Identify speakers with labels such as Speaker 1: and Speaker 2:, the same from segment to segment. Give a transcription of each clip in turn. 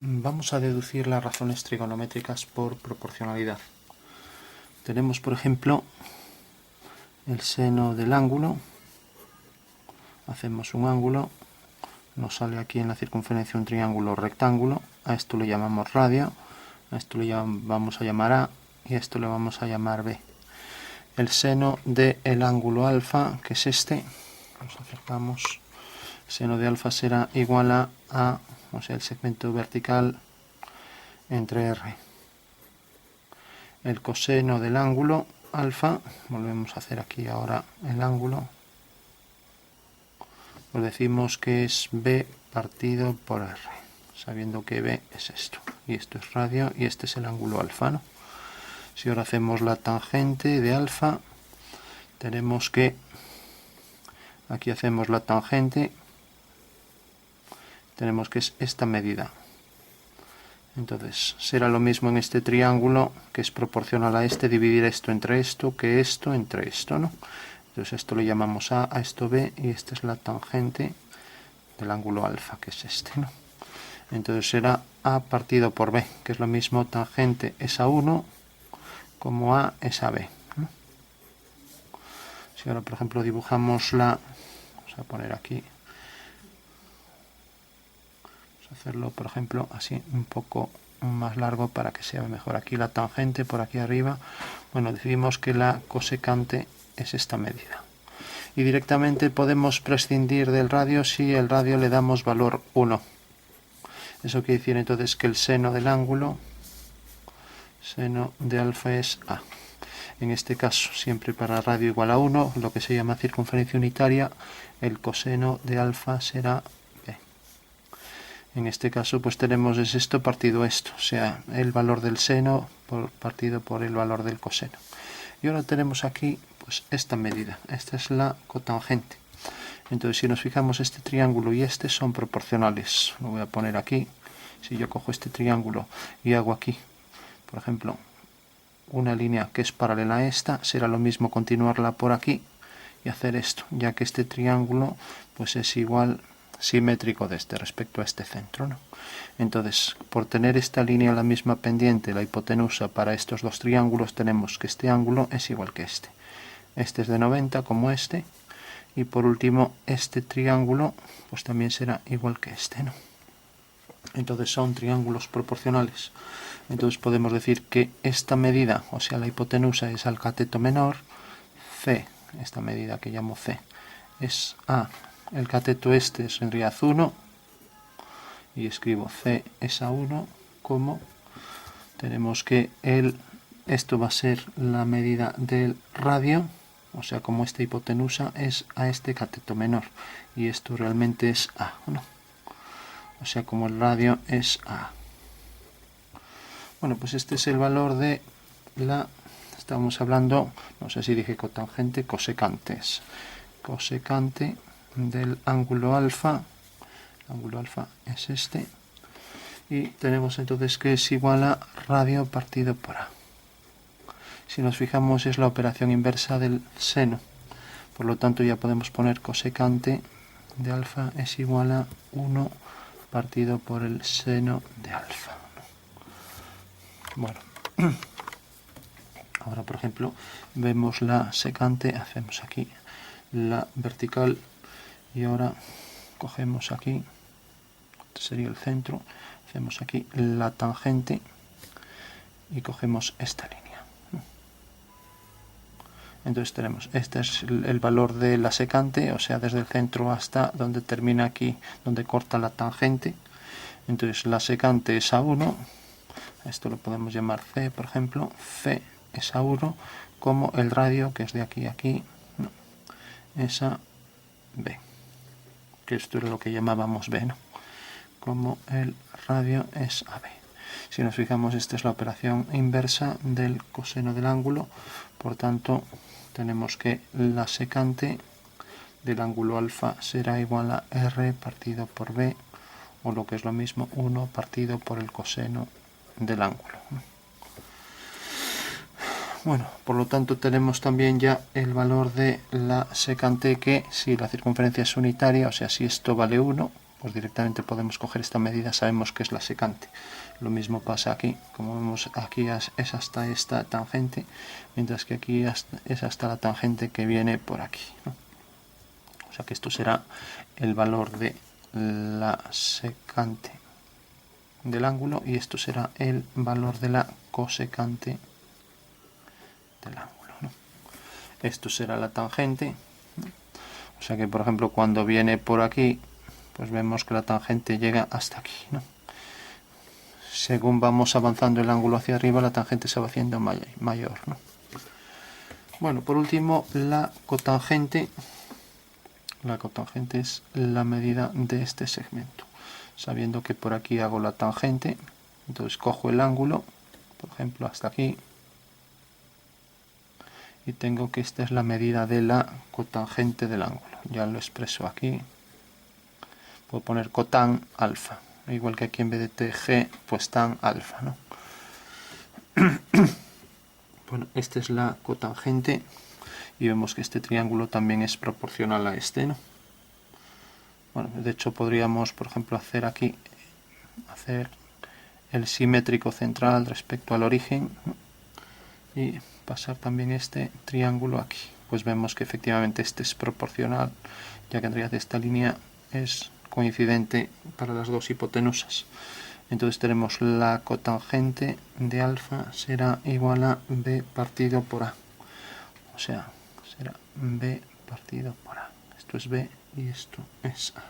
Speaker 1: Vamos a deducir las razones trigonométricas por proporcionalidad. Tenemos, por ejemplo, el seno del ángulo. Hacemos un ángulo. Nos sale aquí en la circunferencia un triángulo rectángulo. A esto le llamamos radio. A esto le vamos a llamar A. Y a esto le vamos a llamar B. El seno del ángulo alfa, que es este, nos acercamos. El seno de alfa será igual a A, o sea, el segmento vertical entre R. El coseno del ángulo alfa, volvemos a hacer aquí ahora el ángulo, pues decimos que es B partido por R, sabiendo que B es esto, y esto es radio, y este es el ángulo alfa, ¿no? Si ahora hacemos la tangente de alfa, tenemos que, aquí hacemos la tangente, tenemos que es esta medida. Entonces será lo mismo en este triángulo, que es proporcional a este, dividir esto entre esto, que esto entre esto, ¿no? Entonces esto lo llamamos A esto B, y esta es la tangente del ángulo alfa, que es este, ¿no? Entonces será A partido por B, que es lo mismo tangente es a 1 como A es a B, ¿no? Si ahora, por ejemplo, dibujamos vamos a poner aquí, hacerlo, por ejemplo, así un poco más largo para que se vea mejor. Aquí la tangente por aquí arriba. Bueno, decidimos que la cosecante es esta medida. Y directamente podemos prescindir del radio si el radio le damos valor 1. Eso quiere decir entonces que el seno del ángulo, seno de alfa es A. En este caso, siempre para radio igual a 1, lo que se llama circunferencia unitaria, el coseno de alfa será B. En este caso, pues tenemos es esto partido esto, o sea, el valor del seno partido por el valor del coseno. Y ahora tenemos aquí, pues, esta medida. Esta es la cotangente. Entonces, si nos fijamos, este triángulo y este son proporcionales. Lo voy a poner aquí. Si yo cojo este triángulo y hago aquí, por ejemplo, una línea que es paralela a esta, será lo mismo continuarla por aquí y hacer esto, ya que este triángulo pues es igual simétrico de este respecto a este centro, ¿no? Entonces, por tener esta línea la misma pendiente, la hipotenusa para estos dos triángulos, tenemos que este ángulo es igual que este. Este es de 90 como este, y por último este triángulo pues también será igual que este, ¿no? Entonces son triángulos proporcionales. Entonces podemos decir que esta medida, o sea la hipotenusa, es al cateto menor, C, esta medida que llamo C, es A. El cateto este es en realidad 1, y escribo C es a 1, como tenemos que esto va a ser la medida del radio, o sea, como esta hipotenusa es a este cateto menor, y esto realmente es A, ¿no? O sea, como el radio es A. Bueno, pues este es el valor de estábamos hablando, no sé si dije cotangente, cosecantes. Cosecante del ángulo alfa. El ángulo alfa es este. Y tenemos entonces que es igual a radio partido por A. Si nos fijamos, es la operación inversa del seno. Por lo tanto, ya podemos poner cosecante de alfa es igual a 1 partido por el seno de alfa. Bueno, ahora por ejemplo vemos la secante, hacemos aquí la vertical y ahora cogemos aquí, este sería el centro, hacemos aquí la tangente y cogemos esta línea. Entonces tenemos, este es el valor de la secante, o sea, desde el centro hasta donde termina aquí, donde corta la tangente. Entonces la secante es a 1, esto lo podemos llamar C, por ejemplo, C es a 1, como el radio, que es de aquí a aquí, no, es a B, que esto es lo que llamábamos B, ¿no? Como el radio es a B. Si nos fijamos, esta es la operación inversa del coseno del ángulo, por tanto tenemos que la secante del ángulo alfa será igual a R partido por B, o lo que es lo mismo, 1 partido por el coseno del ángulo. Bueno, por lo tanto tenemos también ya el valor de la secante, que si la circunferencia es unitaria, o sea, si esto vale 1, pues directamente podemos coger esta medida, sabemos que es la secante. Lo mismo pasa aquí, como vemos aquí es hasta esta tangente, mientras que aquí es hasta la tangente que viene por aquí, ¿no? O sea que esto será el valor de la secante del ángulo y esto será el valor de la cosecante del ángulo, ¿no? Esto será la tangente, ¿no? O sea que, por ejemplo, cuando viene por aquí, pues vemos que la tangente llega hasta aquí, ¿no? Según vamos avanzando el ángulo hacia arriba, la tangente se va haciendo mayor, ¿no? Bueno, por último, la cotangente. La cotangente es la medida de este segmento. Sabiendo que por aquí hago la tangente, entonces cojo el ángulo, por ejemplo, hasta aquí, y tengo que esta es la medida de la cotangente del ángulo. Ya lo expreso aquí. Puedo poner cotan alfa, igual que aquí en vez de TG, pues tan alfa, ¿no? Bueno, esta es la cotangente y vemos que este triángulo también es proporcional a este, ¿no? Bueno, de hecho podríamos, por ejemplo, hacer aquí, hacer el simétrico central respecto al origen, ¿no? Y pasar también este triángulo aquí. Pues vemos que efectivamente este es proporcional, ya que en realidad esta línea es coincidente para las dos hipotenusas. Entonces tenemos la cotangente de alfa será igual a b partido por a. O sea, será b partido por a. Esto es b y esto es a.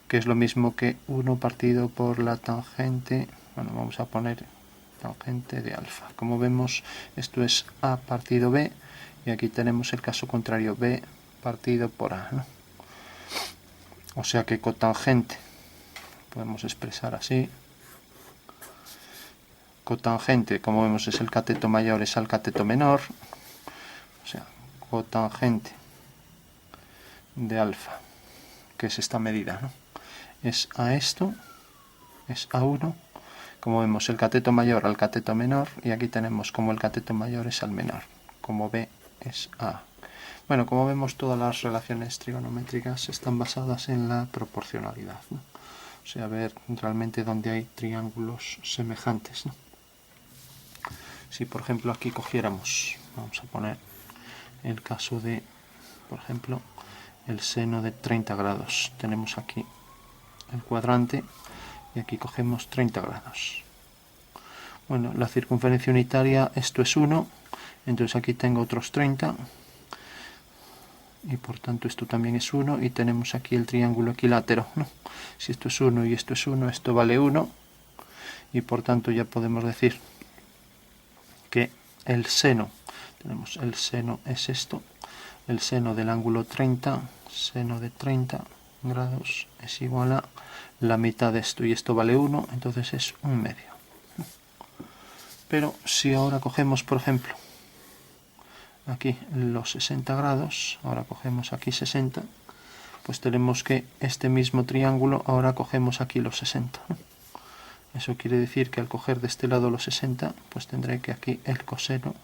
Speaker 1: Que es lo mismo que 1 partido por la tangente. Bueno, vamos a poner tangente de alfa. Como vemos, esto es a partido b y aquí tenemos el caso contrario, b partido por a, ¿no? O sea que cotangente podemos expresar así. Cotangente, como vemos, es el cateto mayor es al cateto menor. O sea, cotangente de alfa, que es esta medida, ¿no? Es a esto, es a 1. Como vemos, el cateto mayor al cateto menor, y aquí tenemos como el cateto mayor es al menor, como b es a. Bueno, como vemos, todas las relaciones trigonométricas están basadas en la proporcionalidad, ¿no? O sea, ver realmente dónde hay triángulos semejantes, ¿no? Si, por ejemplo, aquí cogiéramos, vamos a poner el caso de, por ejemplo, el seno de 30 grados. Tenemos aquí el cuadrante y aquí cogemos 30 grados. Bueno, la circunferencia unitaria, esto es 1, entonces aquí tengo otros 30 y por tanto esto también es 1 y tenemos aquí el triángulo equilátero, ¿no? Si esto es 1 y esto es 1, esto vale 1 y por tanto ya podemos decir que el seno, tenemos el seno es esto, el seno del ángulo 30, seno de 30 grados es igual a la mitad de esto y esto vale 1, entonces es 1/2. Pero si ahora cogemos, por ejemplo, aquí los 60 grados, ahora cogemos aquí 60, pues tenemos que este mismo triángulo, ahora cogemos aquí los 60, ¿no? Eso quiere decir que al coger de este lado los 60, pues tendré que aquí el coseno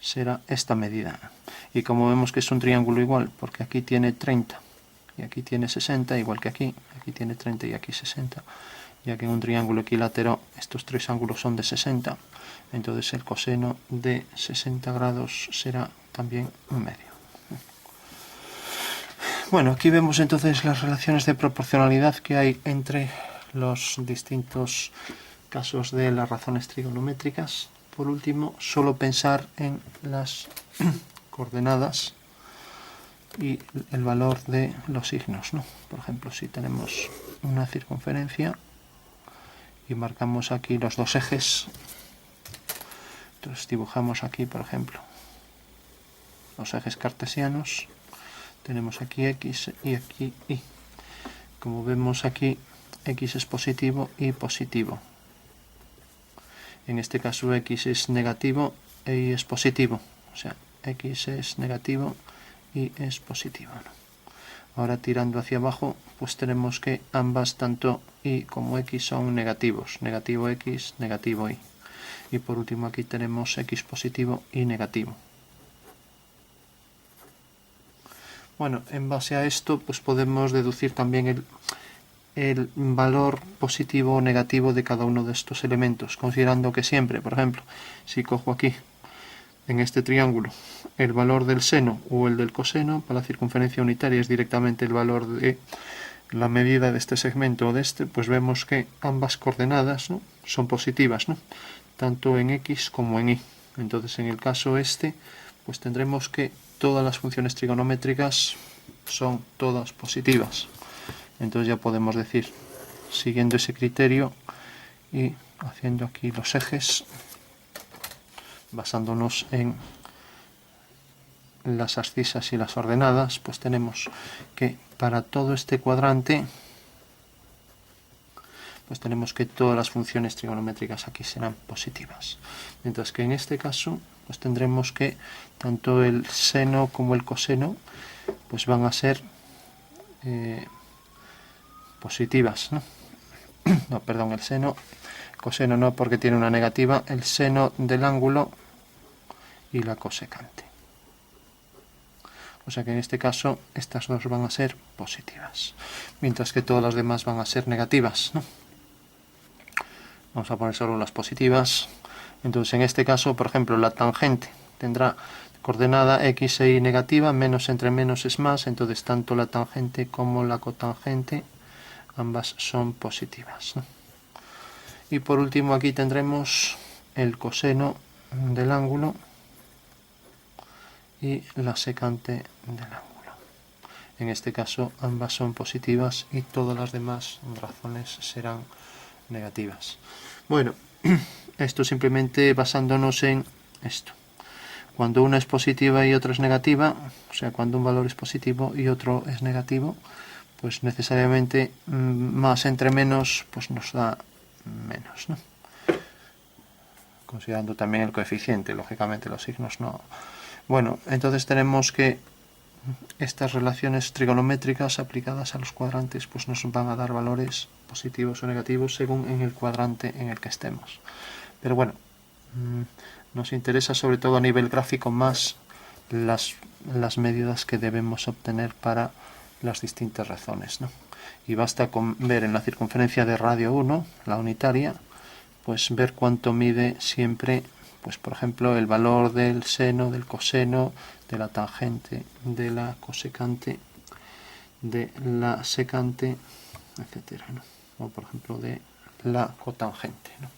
Speaker 1: será esta medida. Y como vemos que es un triángulo igual, porque aquí tiene 30 y aquí tiene 60, igual que aquí tiene 30 y aquí 60, ya que en un triángulo equilátero estos tres ángulos son de 60, entonces el coseno de 60 grados será también 1/2. Bueno, aquí vemos entonces las relaciones de proporcionalidad que hay entre los distintos casos de las razones trigonométricas. Por último, solo pensar en las coordenadas y el valor de los signos, ¿no? Por ejemplo, si tenemos una circunferencia y marcamos aquí los dos ejes, entonces dibujamos aquí, por ejemplo, los ejes cartesianos, tenemos aquí x y aquí y. Como vemos aquí, x es positivo y positivo. En este caso x es negativo y es positivo, o sea, x es negativo y es positivo, ¿no? Ahora tirando hacia abajo, pues tenemos que ambas, tanto y como x, son negativos. Negativo x, negativo y. Y por último aquí tenemos x positivo y negativo. Bueno, en base a esto pues podemos deducir también el valor positivo o negativo de cada uno de estos elementos, considerando que siempre, por ejemplo, si cojo aquí en este triángulo el valor del seno o el del coseno, para la circunferencia unitaria es directamente el valor de la medida de este segmento o de este, pues vemos que ambas coordenadas, ¿no?, son positivas, ¿no?, tanto en x como en y. Entonces en el caso este pues tendremos que todas las funciones trigonométricas son todas positivas. Entonces ya podemos decir, siguiendo ese criterio y haciendo aquí los ejes, basándonos en las abscisas y las ordenadas, pues tenemos que para todo este cuadrante pues tenemos que todas las funciones trigonométricas aquí serán positivas. Mientras que en este caso pues tendremos que tanto el seno como el coseno pues van a ser positivas, ¿no? No, perdón, el coseno no, porque tiene una negativa, el seno del ángulo y la cosecante. O sea que en este caso estas dos van a ser positivas, mientras que todas las demás van a ser negativas, ¿no? Vamos a poner solo las positivas. Entonces en este caso, por ejemplo, la tangente tendrá coordenada x e y negativa, menos entre menos es más, entonces tanto la tangente como la cotangente ambas son positivas, ¿no? Y por último aquí tendremos el coseno del ángulo y la secante del ángulo. En este caso ambas son positivas y todas las demás razones serán negativas. Bueno, esto simplemente basándonos en esto. Cuando una es positiva y otra es negativa, o sea, cuando un valor es positivo y otro es negativo, pues necesariamente más entre menos pues nos da menos, ¿no? Considerando también el coeficiente, lógicamente los signos no. Bueno, entonces tenemos que estas relaciones trigonométricas aplicadas a los cuadrantes pues nos van a dar valores positivos o negativos según en el cuadrante en el que estemos. Pero bueno, nos interesa sobre todo a nivel gráfico más las medidas que debemos obtener para las distintas razones, ¿no? Y basta con ver en la circunferencia de radio 1, la unitaria, pues ver cuánto mide siempre, pues por ejemplo, el valor del seno, del coseno, de la tangente, de la cosecante, de la secante, etcétera, ¿no? O por ejemplo de la cotangente, ¿no?